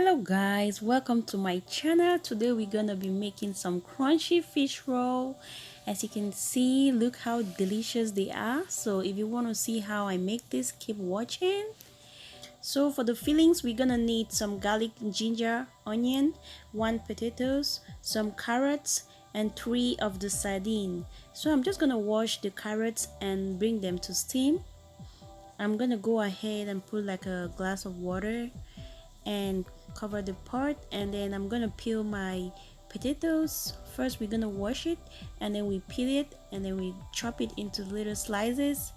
Hello guys, welcome to my channel. Today we're gonna be making some crunchy fish roll. As you can see, look how delicious they are. So if you want to see how I make this, keep watching. So for the fillings, we're gonna need some garlic, ginger, onion, 1 potatoes, some carrots, and 3 of the sardine. So I'm just gonna wash the carrots and bring them to steam. I'm gonna go ahead and put like a glass of water and cover the pot, and then I'm gonna peel my potatoes. First we're gonna wash it, and then we peel it, and then we chop it into little slices.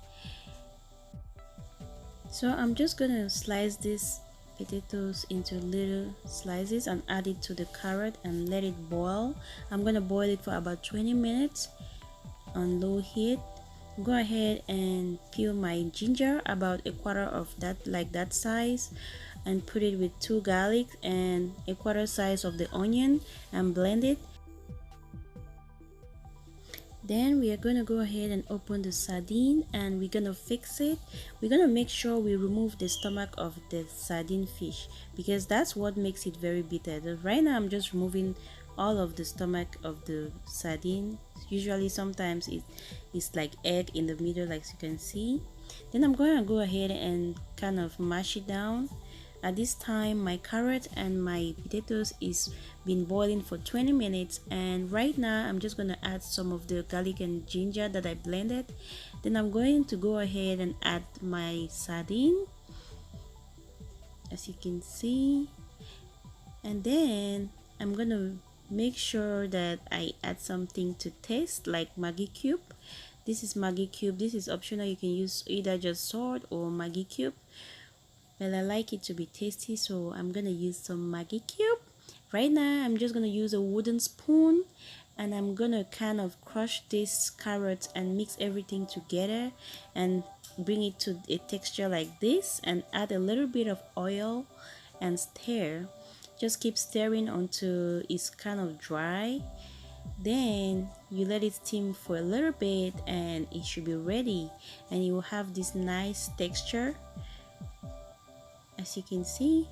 So I'm just gonna slice these potatoes into little slices and add it to the carrot and let it boil. I'm gonna boil it for about 20 minutes on low heat. Go ahead and peel my ginger, about a quarter of that, like that size, and put it with 2 garlic and a quarter size of the onion and blend it. Then we are going to go ahead and open the sardine and we're going to fix it. We're going to make sure we remove the stomach of the sardine fish, because that's what makes it very bitter. Right now I'm just removing all of the stomach of the sardine. Usually sometimes it's like egg in the middle, like you can see. Then I'm going to go ahead and kind of mash it down. At this time my carrot and my potatoes is been boiling for 20 minutes, and right now I'm just going to add some of the garlic and ginger that I blended. Then I'm going to go ahead and add my sardine, as you can see, and then I'm going to make sure that I add something to taste, like Maggi cube. This is Maggi cube. This is optional. You can use either just salt or Maggi cube. Well, I like it to be tasty, so I'm gonna use some Maggi cube. Right now I'm just gonna use a wooden spoon, and I'm gonna kind of crush this carrot and mix everything together and bring it to a texture like this, and add a little bit of oil and stir. Just keep stirring until it's kind of dry. Then you let it steam for a little bit and it should be ready, and you will have this nice texture. As you can see,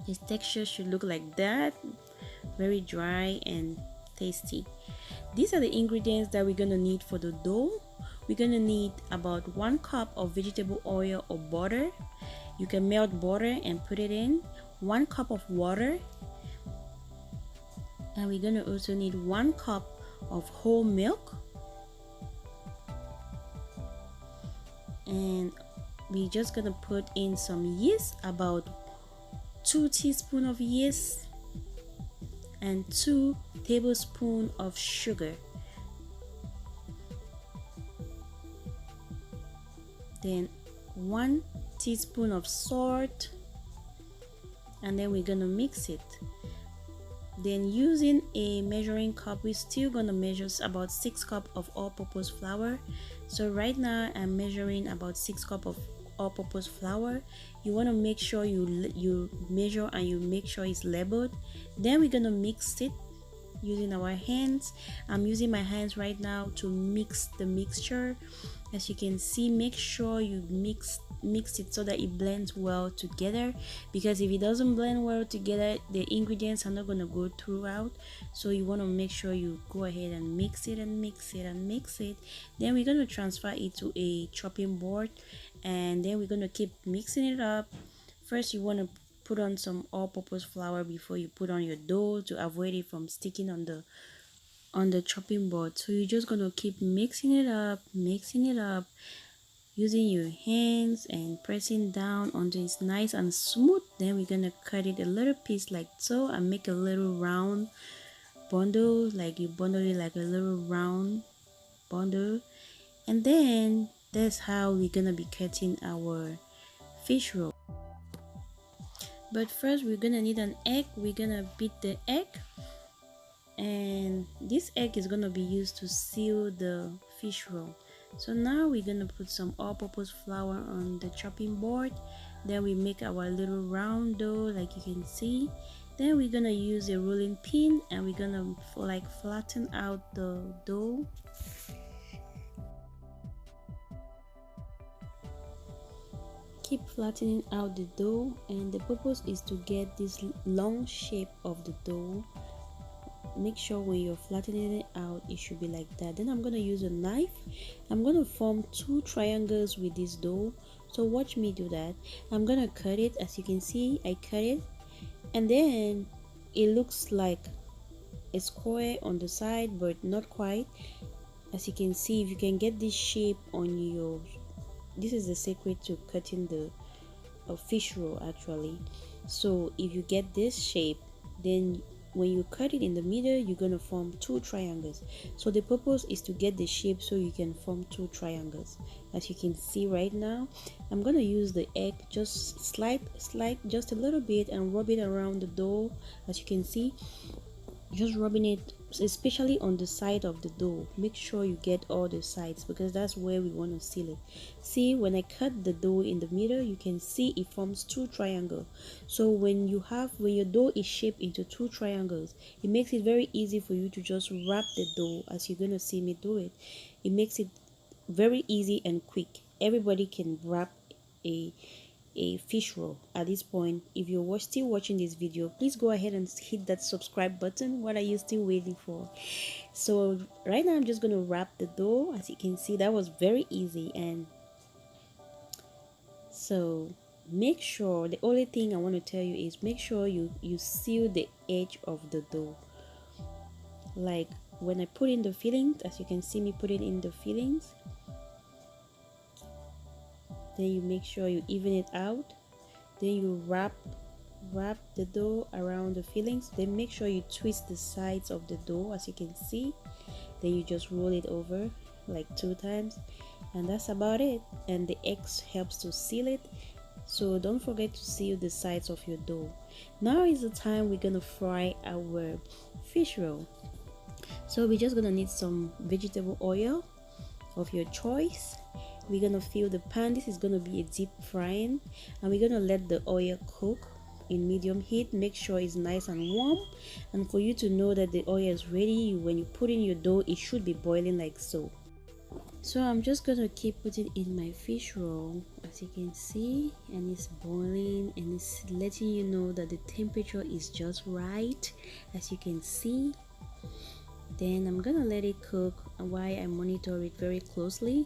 this texture should look like that, very dry and tasty. These are the ingredients that we're gonna need for the dough. We're gonna need about 1 cup of vegetable oil or butter. You can melt butter and put it in. 1 cup of water, and we're gonna also need 1 cup of whole milk, and we're just gonna put in some yeast, about 2 teaspoons of yeast, and 2 tablespoons of sugar. Then 1 teaspoon of salt, and then we're gonna mix it. Then using a measuring cup, we're still gonna measure about 6 cups of all-purpose flour. So right now I'm measuring about 6 cups of all-purpose flour. You want to make sure you measure and you make sure it's labeled. Then we're gonna mix it using our hands. I'm using my hands right now to mix the mixture. As you can see, make sure you mix it so that it blends well together, because if it doesn't blend well together, the ingredients are not going to go throughout. So you want to make sure you go ahead and mix it and mix it and mix it. Then we're going to transfer it to a chopping board, and then we're going to keep mixing it up. First you want to put on some all-purpose flour before you put on your dough, to avoid it from sticking on the chopping board. So you're just going to keep mixing it up using your hands and pressing down until it's nice and smooth. Then we're gonna cut it a little piece like so and make a little round bundle, like you bundle it like a little round bundle. And then that's how we're gonna be cutting our fish roll. But first we're gonna need an egg. We're gonna beat the egg, and this egg is gonna be used to seal the fish roll. So now we're gonna put some all-purpose flour on the chopping board. Then we make our little round dough, like you can see. Then we're gonna use a rolling pin and we're gonna like flatten out the dough. Keep flattening out the dough, and the purpose is to get this long shape of the dough. Make sure when you're flattening it out, it should be like that. Then I'm going to use a knife. I'm going to form two triangles with this dough. So watch me do that. I'm going to cut it. As you can see, I cut it, and then it looks like a square on the side, but not quite. As you can see, if you can get this shape on your, this is the secret to cutting the fish roll actually. So if you get this shape, then when you cut it in the middle, you're going to form two triangles. So the purpose is to get the shape so you can form two triangles. As you can see right now, I'm going to use the egg, just slide just a little bit, and rub it around the dough. As you can see, just rubbing it especially on the side of the dough. Make sure you get all the sides, because that's where we want to seal it. See, when I cut the dough in the middle, you can see it forms two triangles. So when your dough is shaped into two triangles, it makes it very easy for you to just wrap the dough, as you're going to see me do it. It makes it very easy and quick. Everybody can wrap a fish roll. At this point, if you're still watching this video, please go ahead and hit that subscribe button. What are you still waiting for? So right now I'm just going to wrap the dough. As you can see, that was very easy. And so make sure, the only thing I want to tell you is make sure you seal the edge of the dough. Like when I put in the fillings, as you can see me put it in the fillings, then you make sure you even it out. Then you wrap the dough around the fillings. Then make sure you twist the sides of the dough, as you can see. Then you just roll it over like 2 times, and that's about it. And the eggs helps to seal it, so don't forget to seal the sides of your dough. Now is the time we're gonna fry our fish roll. So we're just gonna need some vegetable oil of your choice. We're gonna fill the pan. This is gonna be a deep frying, and we're gonna let the oil cook in medium heat. Make sure it's nice and warm, and for you to know that the oil is ready, when you put in your dough, it should be boiling like so. So I'm just gonna keep putting in my fish roll, as you can see, and it's boiling, and it's letting you know that the temperature is just right, as you can see. Then I'm gonna let it cook while I monitor it very closely,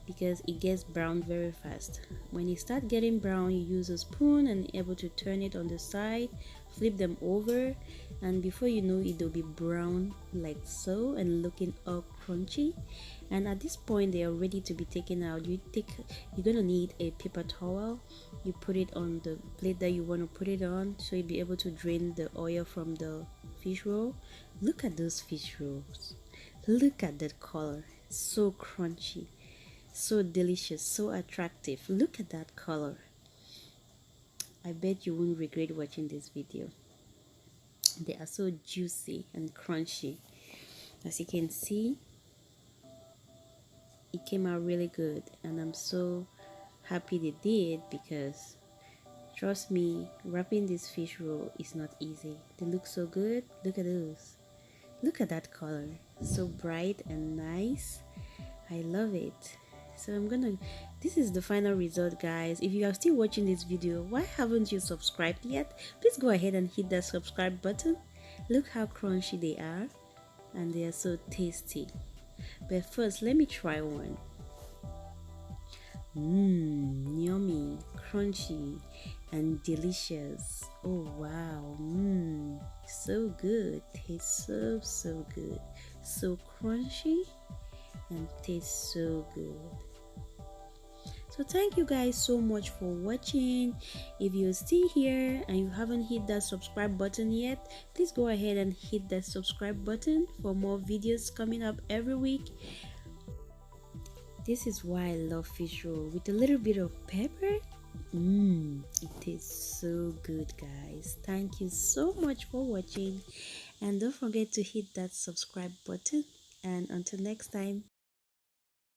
because it gets brown very fast. When it starts getting brown, you use a spoon and able to turn it on the side, flip them over, and before you know it, they'll be brown like so and looking all crunchy. And at this point, they are ready to be taken out. You're gonna need a paper towel. You put it on the plate that you want to put it on, so you'll be able to drain the oil from the fish roll. Look at those fish rolls. Look at that color, so crunchy, so delicious, so attractive. Look at that color. I bet you won't regret watching this video. They are so juicy and crunchy. As you can see, it came out really good, and I'm so happy they did, because trust me, wrapping this fish roll is not easy. They look so good. Look at those. Look at that color, so bright and nice. I love it. So this is the final result, guys. If you are still watching this video, why haven't you subscribed yet? Please go ahead and hit that subscribe button. Look how crunchy they are, and they are so tasty. But first, let me try one. Yummy, crunchy, and delicious. Oh wow, so good. Tastes so good, so crunchy, and tastes so good. So thank you guys so much for watching. If you're still here and you haven't hit that subscribe button yet, please go ahead and hit that subscribe button for more videos coming up every week. This is why I love fish roll with a little bit of pepper. It tastes so good, guys. Thank you so much for watching, and don't forget to hit that subscribe button. And until next time,